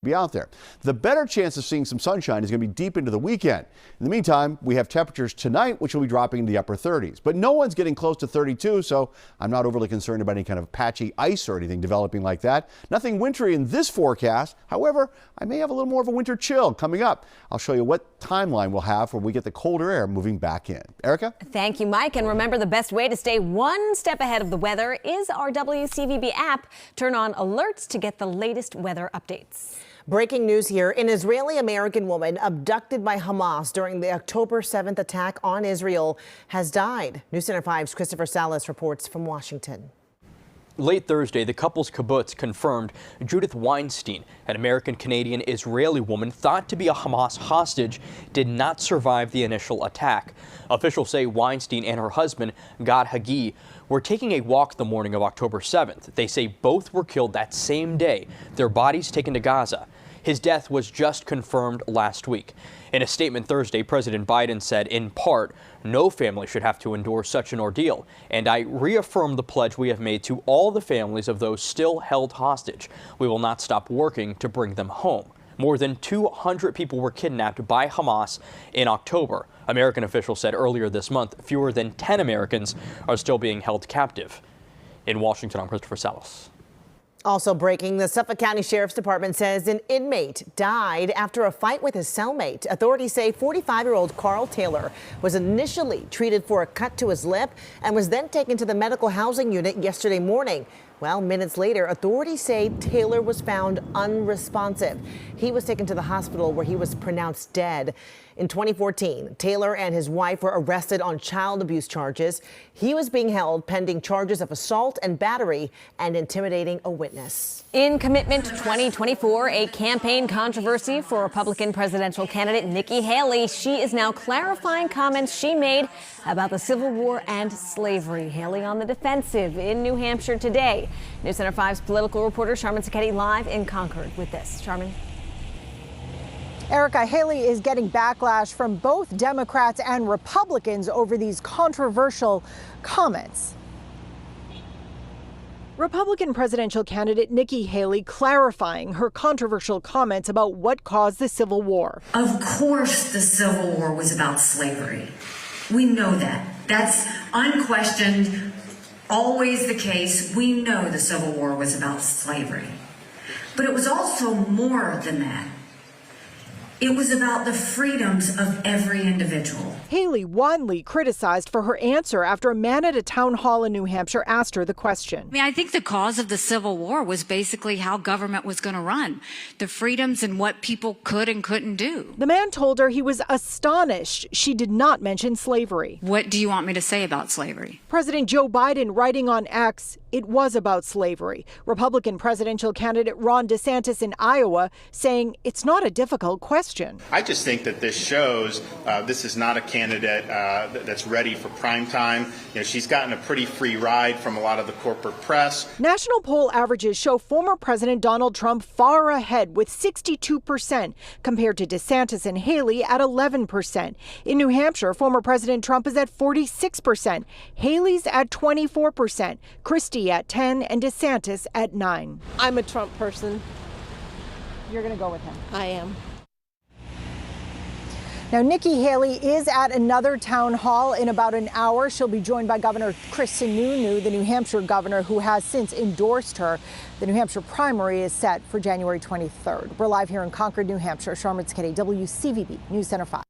be out there. The better chance of seeing some sunshine is going to be deep into the weekend. In the meantime, we have temperatures tonight which will be dropping into the upper 30s, but no one's getting close to 32, so I'm not overly concerned about any kind of patchy ice or anything developing like that. Nothing wintry in this forecast. However, I may have a little more of a winter chill coming up. I'll show you what timeline we'll have where we get the colder air moving back in. Erica? Thank you, Mike. And remember, the best way to stay one step ahead of the weather is our WCVB app. Turn on alerts to get the latest weather updates. Breaking news here. An Israeli-American woman abducted by Hamas during the October 7th attack on Israel has died. News Center 5's Christopher Salas reports from Washington. Late Thursday, the couple's kibbutz confirmed Judith Weinstein, an American-Canadian Israeli woman thought to be a Hamas hostage, did not survive the initial attack. Officials say Weinstein and her husband, Gad Hagi, were taking a walk the morning of October 7th. They say both were killed that same day, their bodies taken to Gaza. His death was just confirmed last week. In a statement Thursday, President Biden said, in part, no family should have to endure such an ordeal, and I reaffirm the pledge we have made to all the families of those still held hostage. We will not stop working to bring them home. More than 200 people were kidnapped by Hamas in October. American officials said earlier this month fewer than 10 Americans are still being held captive. In Washington, I'm Christopher Salas. Also breaking, the Suffolk County Sheriff's Department says an inmate died after a fight with his cellmate. Authorities say 45-year-old Carl Taylor was initially treated for a cut to his lip and was then taken to the medical housing unit yesterday morning. Well, minutes later, authorities say Taylor was found unresponsive. He was taken to the hospital where he was pronounced dead. In 2014, Taylor and his wife were arrested on child abuse charges. He was being held pending charges of assault and battery and intimidating a witness. In Commitment 2024, a campaign controversy for Republican presidential candidate Nikki Haley. She is now clarifying comments she made about the Civil War and slavery. Haley on the defensive in New Hampshire today. News Center 5's political reporter Sharman Sacchetti live in Concord with this. Sharman. Erica, Haley is getting backlash from both Democrats and Republicans over these controversial comments. Republican presidential candidate Nikki Haley clarifying her controversial comments about what caused the Civil War. Of course the Civil War was about slavery. We know that. That's unquestioned, always the case. We know the Civil War was about slavery. But it was also more than that. It was about the freedoms of every individual. Haley widely criticized for her answer after a man at a town hall in New Hampshire asked her the question. I think the cause of the Civil War was basically how government was going to run, the freedoms and what people could and couldn't do. The man told her he was astonished she did not mention slavery. What do you want me to say about slavery? President Joe Biden writing on X, it was about slavery. Republican presidential candidate Ron DeSantis in Iowa saying it's not a difficult question. I just think that this shows this is not a candidate that's ready for prime time. You know, she's gotten a pretty free ride from a lot of the corporate press. National poll averages show former President Donald Trump far ahead with 62% compared to DeSantis and Haley at 11%. In New Hampshire, former President Trump is at 46%. Haley's at 24%, Christie at 10%, and DeSantis at 9%. I'm a Trump person. You're going to go with him? I am. Now, Nikki Haley is at another town hall in about an hour. She'll be joined by Governor Chris Sununu, the New Hampshire governor, who has since endorsed her. The New Hampshire primary is set for January 23rd. We're live here in Concord, New Hampshire. Sharman Sacchetti, WCVB News Center 5.